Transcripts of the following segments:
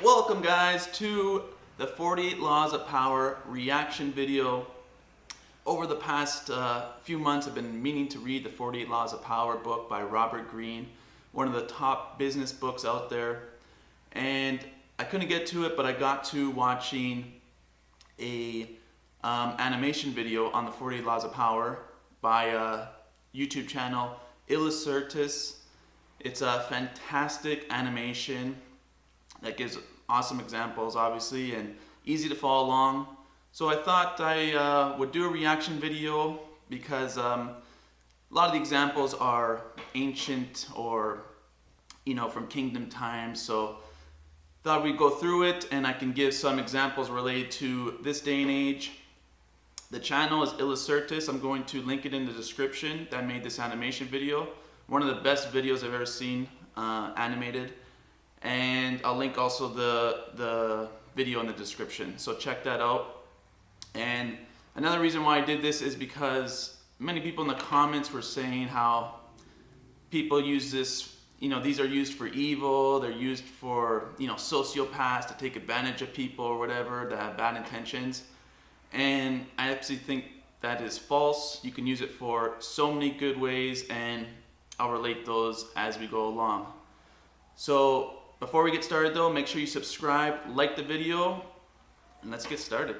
Welcome guys to the 48 Laws of Power reaction video. Over the past few months I've been meaning to read the 48 Laws of Power book by Robert Greene, one of the top business books out there, and I couldn't get to it, but I got to watching a animation video on the 48 Laws of Power by a YouTube channel, illacertus. It's a fantastic animation that gives awesome examples, obviously, and easy to follow along. So I thought I would do a reaction video because a lot of the examples are ancient or, from kingdom times. So thought we'd go through it and I can give some examples related to this day and age. The channel is illacertus. I'm going to link it in the description that made this animation video. One of the best videos I've ever seen animated. And I'll link also the video in the description, so check that out. And another reason why I did this is because many people in the comments were saying how people use this, these are used for evil, they're used for, sociopaths to take advantage of people or whatever, that have bad intentions. And I actually think that is false. You can use it for so many good ways, and I'll relate those as we go along. So before we get started though, make sure you subscribe, like the video, and let's get started.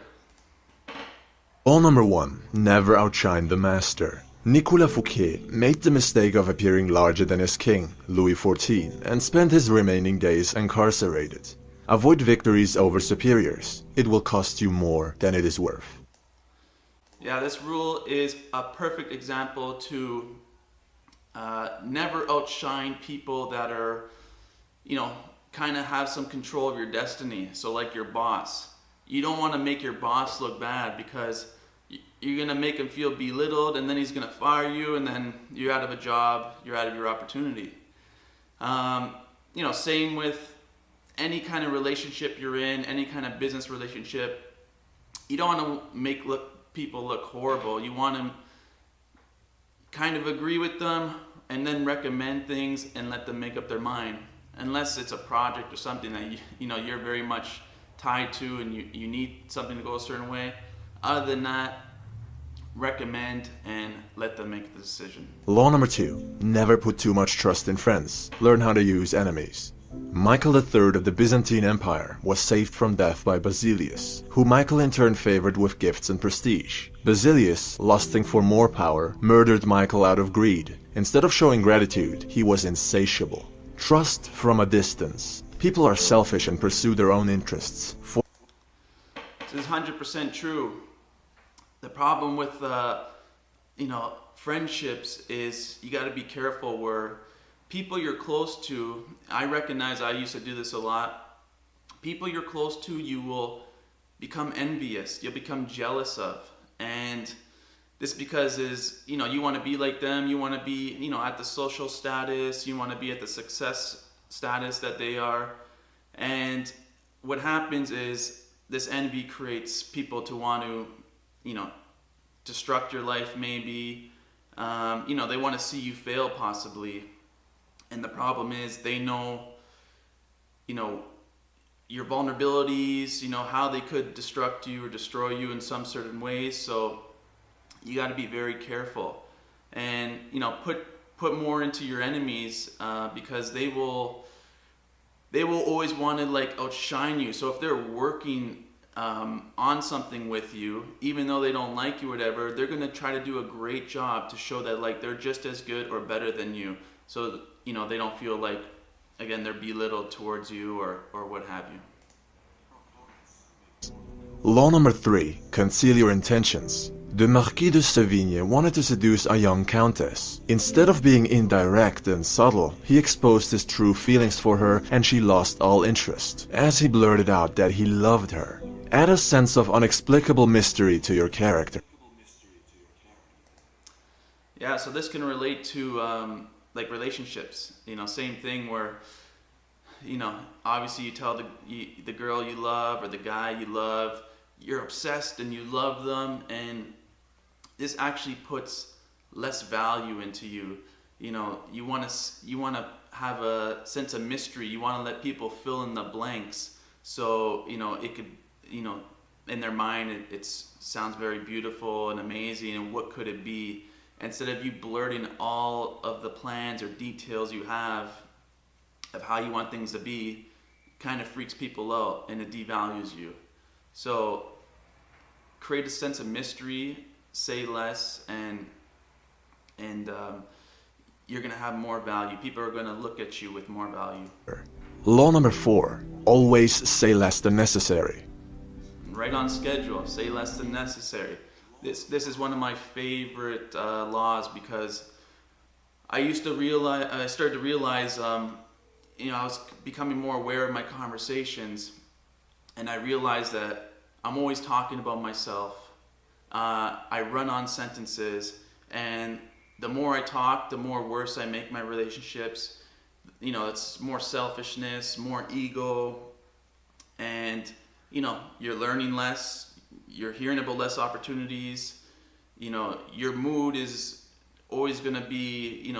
Law number 1. Never outshine the master. Nicolas Fouquet made the mistake of appearing larger than his king, Louis XIV, and spent his remaining days incarcerated. Avoid victories over superiors. It will cost you more than it is worth. Yeah, this rule is a perfect example to never outshine people that are kind of have some control of your destiny. So like your boss. You don't want to make your boss look bad because you're going to make him feel belittled, and then he's going to fire you, and then you're out of a job, you're out of your opportunity. Same with any kind of relationship you're in, any kind of business relationship. You don't want to make people look horrible. You want to kind of agree with them and then recommend things and let them make up their mind. Unless it's a project or something that you're very much tied to and you need something to go a certain way. Other than that, recommend and let them make the decision. Law number 2. Never put too much trust in friends. Learn how to use enemies. Michael III of the Byzantine Empire was saved from death by Basilius, who Michael in turn favored with gifts and prestige. Basilius, lusting for more power, murdered Michael out of greed. Instead of showing gratitude, he was insatiable. Trust from a distance. People are selfish and pursue their own interests. This is 100% true. The problem with friendships is you got to be careful where people you're close to, I recognize I used to do this a lot. People you're close to, you will become envious. You'll become jealous of. And this because you want to be like them, you want to be, at the social status, you want to be at the success status that they are. And what happens is this envy creates people to want to, destruct your life maybe. They want to see you fail possibly. And the problem is they know, your vulnerabilities, how they could destruct you or destroy you in some certain ways. So you got to be very careful, and put more into your enemies because they will always want to outshine you. So if they're working on something with you, even though they don't like you or whatever, they're gonna try to do a great job to show that they're just as good or better than you. So they don't feel like, again, they're belittled towards you or what have you. Law number 3. Conceal your intentions. The Marquis de Sévigné wanted to seduce a young countess. Instead of being indirect and subtle, he exposed his true feelings for her, and she lost all interest, as he blurted out that he loved her. Add a sense of unexplicable mystery to your character. Yeah, so this can relate to relationships. Same thing where, obviously you tell the girl you love or the guy you love, you're obsessed and you love them, and this actually puts less value into you. You want to have a sense of mystery. You want to let people fill in the blanks So, it could, in their mind, it sounds very beautiful and amazing, and what could it be? Instead of you blurting all of the plans or details you have of how you want things to be, kind of freaks people out and it devalues you. So create a sense of mystery, say less, and you're going to have more value. People are going to look at you with more value. Law number 4, always say less than necessary. Right on schedule, say less than necessary. This is one of my favorite laws, because I started to realize, I was becoming more aware of my conversations, and I realized that I'm always talking about myself. I run on sentences, and the more I talk, the more worse I make my relationships. It's more selfishness, more ego, and you're learning less, you're hearing about less opportunities, your mood is always going to be,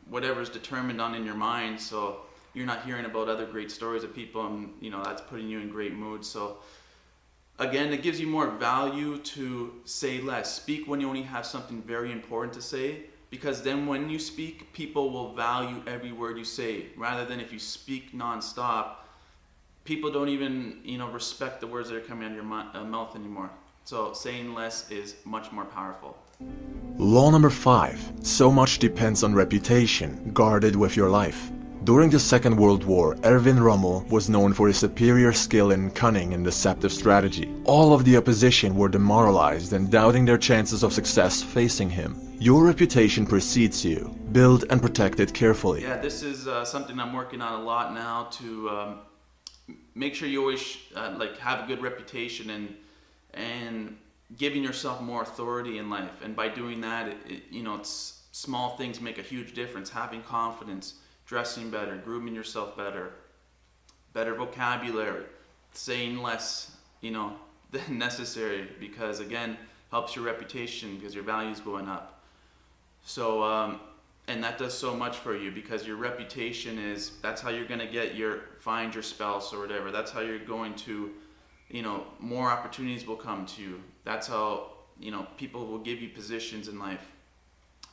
whatever's determined on in your mind. So you're not hearing about other great stories of people, and that's putting you in great mood. So again, it gives you more value to say less. Speak when you only have something very important to say, because then when you speak, people will value every word you say, rather than if you speak nonstop, people don't even respect the words that are coming out of your mouth anymore. So saying less is much more powerful. Law number 5, so much depends on reputation guarded with your life. During the Second World War, Erwin Rommel was known for his superior skill in cunning and deceptive strategy. All of the opposition were demoralized and doubting their chances of success facing him. Your reputation precedes you. Build and protect it carefully. Yeah, this is something I'm working on a lot now, to make sure you always have a good reputation and giving yourself more authority in life. And by doing that, it's small things make a huge difference. Having confidence, dressing better, grooming yourself better vocabulary, saying less, than necessary, because again, helps your reputation because your value's going up. So, and that does so much for you, because your reputation that's how you're going to find your spouse or whatever. That's how you're going to, more opportunities will come to you. That's how, people will give you positions in life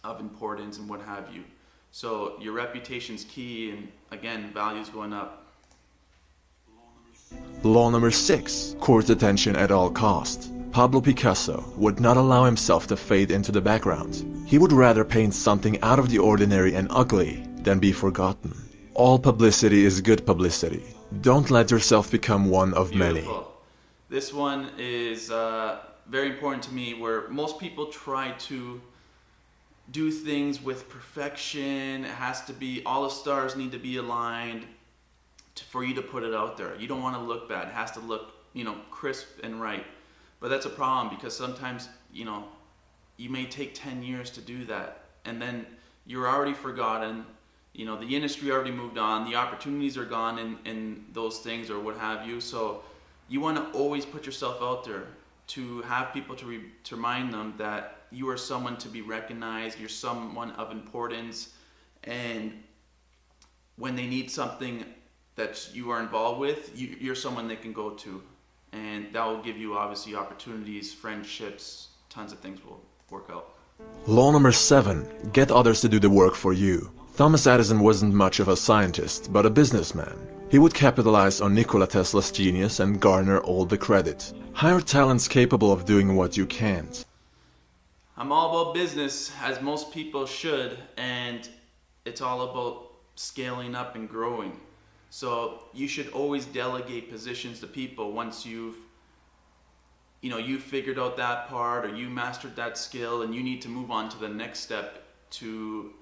of importance and what have you. So your reputation's key, and again, value's going up. Law number 6, court attention at all cost. Pablo Picasso would not allow himself to fade into the background. He would rather paint something out of the ordinary and ugly than be forgotten. All publicity is good publicity. Don't let yourself become one of many. This one is very important to me, where most people try to do things with perfection. It has to be, all the stars need to be aligned for you to put it out there. You don't want to look bad. It has to look, crisp and right. But that's a problem, because sometimes, you may take 10 years to do that, and then you're already forgotten. The industry already moved on. The opportunities are gone in those things or what have you. So you want to always put yourself out there to have people to remind them that you are someone to be recognized. You're someone of importance, and when they need something that you are involved with, you're someone they can go to. And that will give you, obviously, opportunities, friendships, tons of things will work out. Law number 7, get others to do the work for you. Thomas Edison wasn't much of a scientist, but a businessman. He would capitalize on Nikola Tesla's genius and garner all the credit. Hire talents capable of doing what you can't. I'm all about business, as most people should, and it's all about scaling up and growing. So you should always delegate positions to people once you've figured out that part, or you mastered that skill, and you need to move on to the next step to,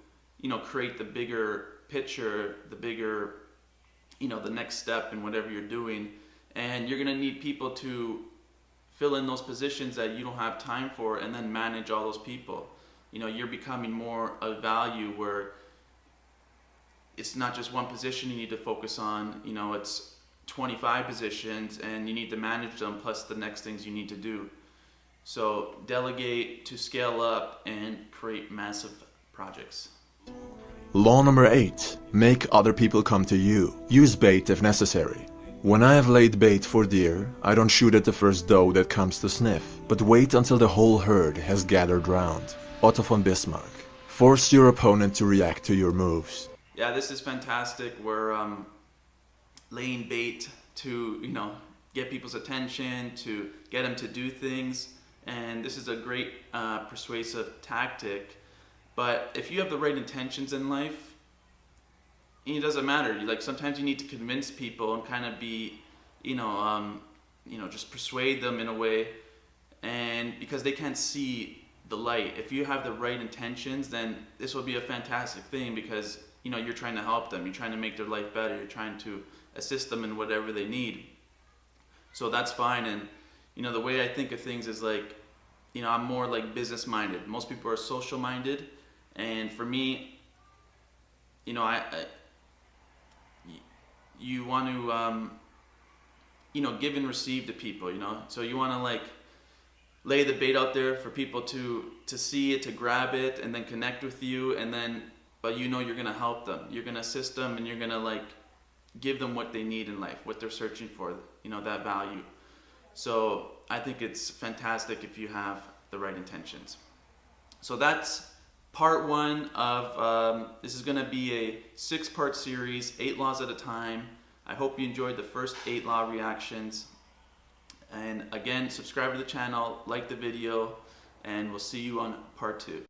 create the bigger picture, the bigger, the next step in whatever you're doing. And you're going to need people to fill in those positions that you don't have time for, and then manage all those people. You're becoming more of value, where it's not just one position you need to focus on. It's 25 positions, and you need to manage them, plus the next things you need to do. So delegate to scale up and create massive projects. Law number 8, make other people come to you. Use bait if necessary. When I have laid bait for deer, I don't shoot at the first doe that comes to sniff, but wait until the whole herd has gathered round. Otto von Bismarck. Force your opponent to react to your moves. Yeah, this is fantastic. We're laying bait to, get people's attention, to get them to do things. And this is a great persuasive tactic. But if you have the right intentions in life, it doesn't matter. Sometimes you need to convince people and kind of be, just persuade them in a way, and because they can't see the light. If you have the right intentions, then this will be a fantastic thing, because you're trying to help them. You're trying to make their life better. You're trying to assist them in whatever they need. So that's fine. And the way I think of things is I'm more business minded. Most people are social minded, and for me, you want to give and receive to people, so you want to lay the bait out there for people to see it, to grab it, and then connect with you, and then but you're going to help them, you're going to assist them, and you're going to give them what they need in life, what they're searching for, that value. So I think it's fantastic if you have the right intentions. So that's part 1 of, this is going to be a 6-part series, 8 laws at a time. I hope you enjoyed the first 8 law reactions. And again, subscribe to the channel, like the video, and we'll see you on part 2.